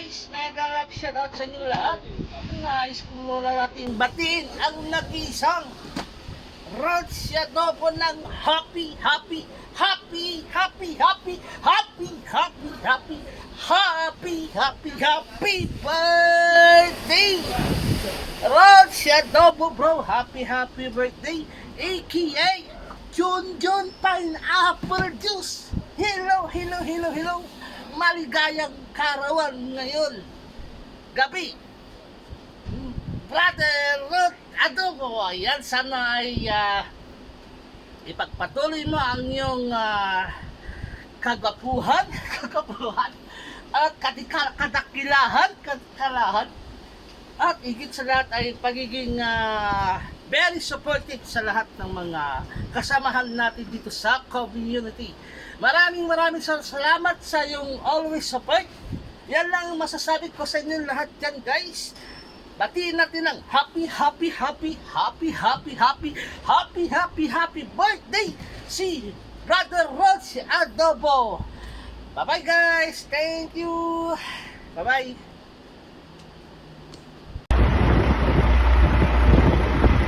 guys, mega shoutout sa inyo lahat. Nais ko muna natin batiin ang nag-isang Rod Shadopo ng happy birthday! Rod Shadopo bro, happy birthday! AKA Junjun Pineapple Juice! Hello! Maligayang karawan ngayon gabi, Brother Rod Adobo. Yan, sana ay ipagpatuloy mo ang iyong kagapuhan at kadakilahan at higit sa lahat ay pagiging very supportive sa lahat ng mga kasamahan natin dito sa community. Maraming salamat sa iyong always support. Yan lang ang masasabi ko sa inyo lahat dyan, guys. Batiin natin ang happy birthday si Brother Rod Adobo. Bye-bye, guys. Thank you. Bye-bye.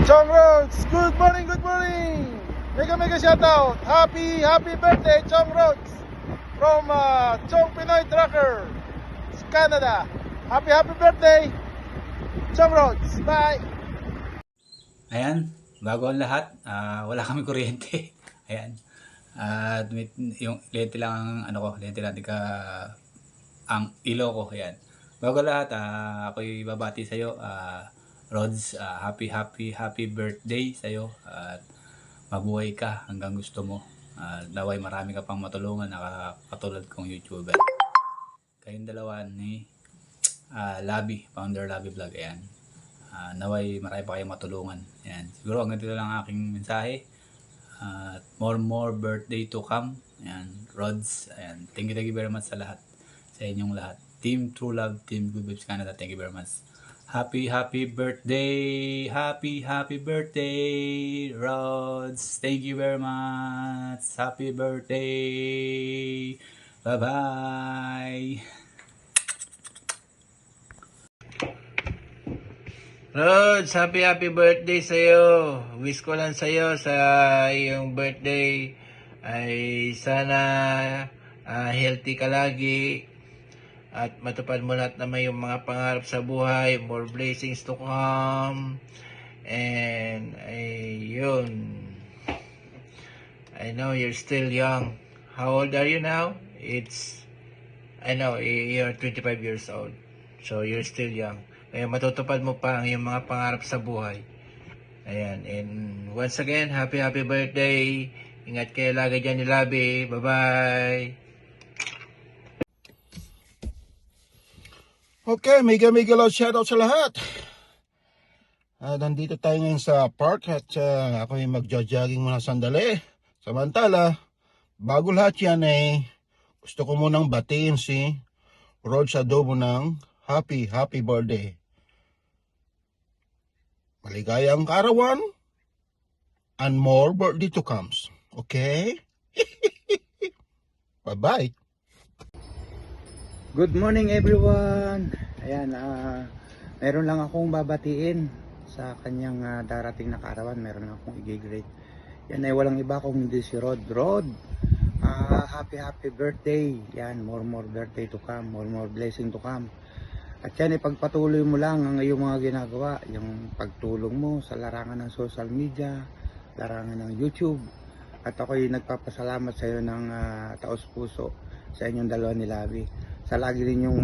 Chong Rhodes, good morning. Mega shoutout. Happy birthday, Chong Rhodes. From Chong Pinoy Trucker, Canada. Happy birthday, Chong Rhodes. Bye. Ayan, bago ang lahat, wala kami kuryente. Ayan. Yung lente lang ang lente lang ang ilo ko. Ayan. Bago lahat, ako'y babati sa iyo, Rods, happy birthday sa iyo at mabuhay ka hanggang gusto mo. Naway marami ka pang matulungan katulad kong YouTuber. Kayong dalawa ni Founder Labi Vlog. Ayan. Naway marami pa kayong matulungan. Ayan. Siguro hanggang dito lang aking mensahe. More birthday to come. Ayan. Rods. Ayan. Thank you very much sa lahat. Sa inyong lahat. Team True Love, Team Good Vibes Canada. Thank you very much. Happy birthday. Happy birthday, Rods. Thank you very much. Happy birthday. Bye-bye. Rods, happy birthday sa'yo. Wish ko lang sa'yo sa iyong birthday ay sana healthy ka lagi at matupad mo lahat na may yung mga pangarap sa buhay, more blessings to come, and yun. I know you're still young. How old are you now? I know you're 25 years old, so you're still young. Kaya matutupad mo pa ang iyong mga pangarap sa buhay. Ayan, and once again, happy birthday. Ingat kayo lagi dyan ni Labi. Bye-bye. Okay, mega love shoutout sa lahat. Nandito tayo ngayon sa park at ako ay magja-jogging muna sandali. Samantala, bago lahat yan gusto ko munang batiin si Rod Adobo ng happy birthday. Maligayang karawan and more birthday to comes. Okay? Bye-bye. Good morning everyone. Ayan, meron lang akong babatiin sa kanyang darating na karawan. Meron lang akong i-grade. Yan ay walang iba kung hindi si Rod. Happy birthday. Yan, more birthday to come, more blessing to come. At yan, ipagpatuloy mo lang ang iyong mga ginagawa, yung pagtulong mo sa larangan ng social media, larangan ng YouTube. At ako'y nagpapasalamat sa iyo ng taos puso sa inyong dalawa ni Labi. Sa lagi ninyong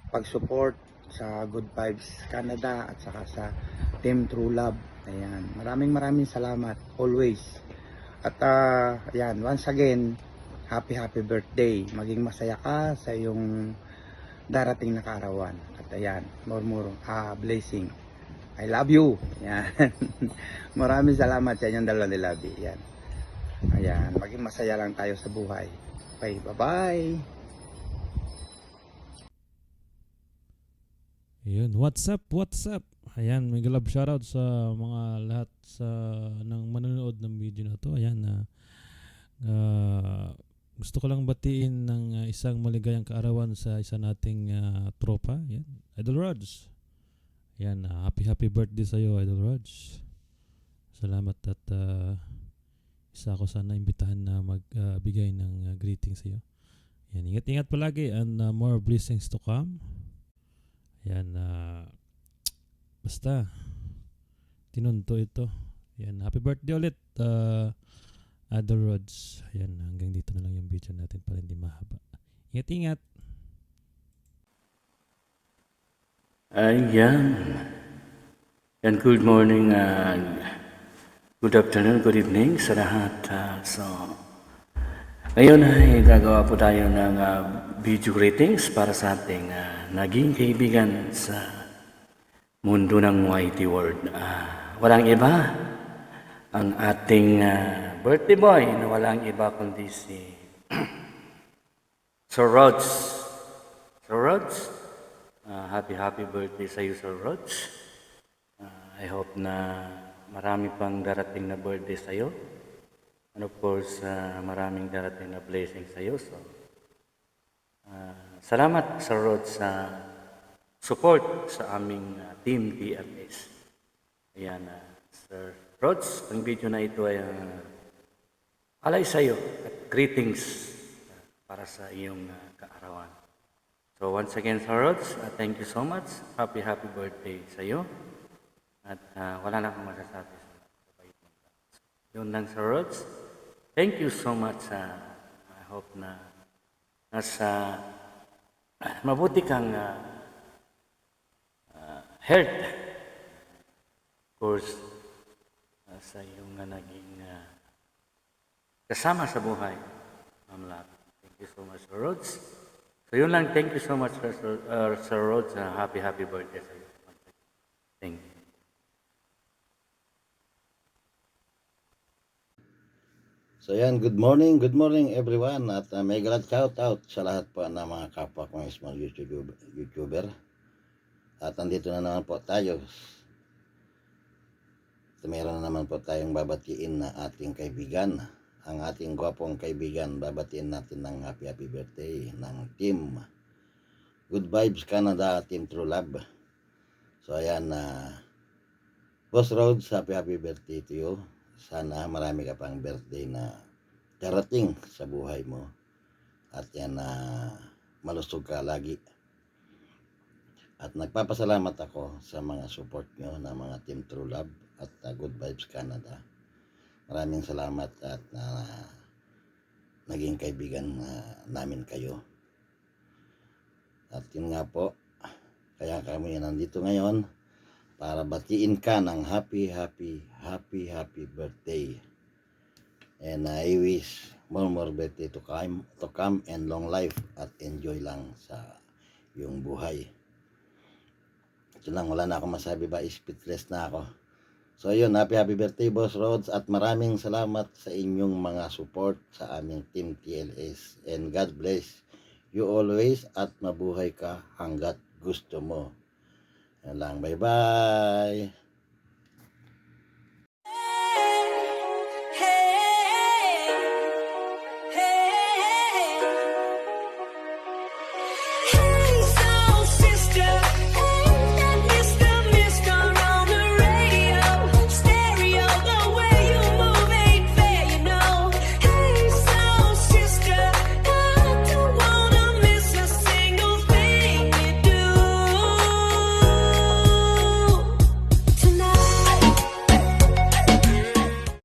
pag-support sa Good Vibes Canada at saka sa Team True Love. Ayan, maraming salamat always. At ayan, once again, happy birthday. Maging masaya ka sa iyong darating na kaarawan. At ayan, more blessing. I love you. Ayan. Maraming salamat sa inyong dalawa ni Labi. Ayan. Ayan, maging masaya lang tayo sa buhay. Okay, bye-bye. Ayun, what's up? Ayan, may love shoutout sa mga lahat ng manonood ng video na to. Ayan, gusto ko lang batiin ng isang maligayang kaarawan sa isa nating tropa. Yan, Idol Rods. Yan, happy birthday sa iyo, Idol Rods. Salamat at isa ako sana imbitahan na magbigay ng greeting sa iyo. Yan, ingat-ingat palagi and more blessings to come. Yan, basta tinunto ito. Yan, happy birthday ulit, Idol Rods. Yan, hanggang dito na lang yung video natin para hindi mahaba. Ingat-ingat. Ayan. And good morning, good afternoon, good evening sa lahat. Ngayon ay gagawa po tayo ng video greetings para sa ating naging kaibigan sa mundo ng YT World. Walang iba, ang ating birthday boy na walang iba kundi si Sir Rods. Sir Rods, happy birthday sa iyo, Sir Rods. I hope na marami pang darating na birthday sa iyo. And of course, maraming darating na blessing sa iyo. So, salamat, Sir Rods, sa support sa aming Team TLS. Ayan, Sir Rods, ang video na ito ay alay sa iyo at greetings para sa iyong kaarawan. So once again, Sir Rods, thank you so much. Happy birthday sa iyo. At wala na akong masasabi sa kapait mo. Yun lang, Sir Rods. Thank you so much. I hope na nasa mabuti kang health. Of course, sa iyong naging kasama sa buhay. Ma'am Lab. Thank you so much, Sir Rods. So yun lang, thank you so much, Sir Rods. Happy birthday sa iyo. Thank you. So yan, good morning everyone at may glad shout out sa lahat po ng mga kapwa ko ng small YouTuber. At andito na naman po tayo. Meron na naman po tayong babatiin na ating kaibigan. Ang ating gwapong kaibigan, babatiin natin ng happy birthday ng Team Good Vibes Canada, Team True Love. So ayan, Boss Roads, happy birthday to you. Sana marami ka pang birthday na darating sa buhay mo. At yan malusog ka lagi. At nagpapasalamat ako sa mga support nyo na mga Team True Love at Good Vibes Canada. Maraming salamat at naging kaibigan namin kayo. At yun nga po, kaya kami nandito ngayon para batiin ka ng happy birthday. And I wish more birthday to come and long life at enjoy lang sa iyong buhay. Ito lang, wala na akong masabi ba, speechless na ako. So yun, happy birthday, Boss Rods, at maraming salamat sa inyong mga support sa aming Team TLS. And God bless you always at mabuhay ka hanggat gusto mo. Yan lang, bye-bye!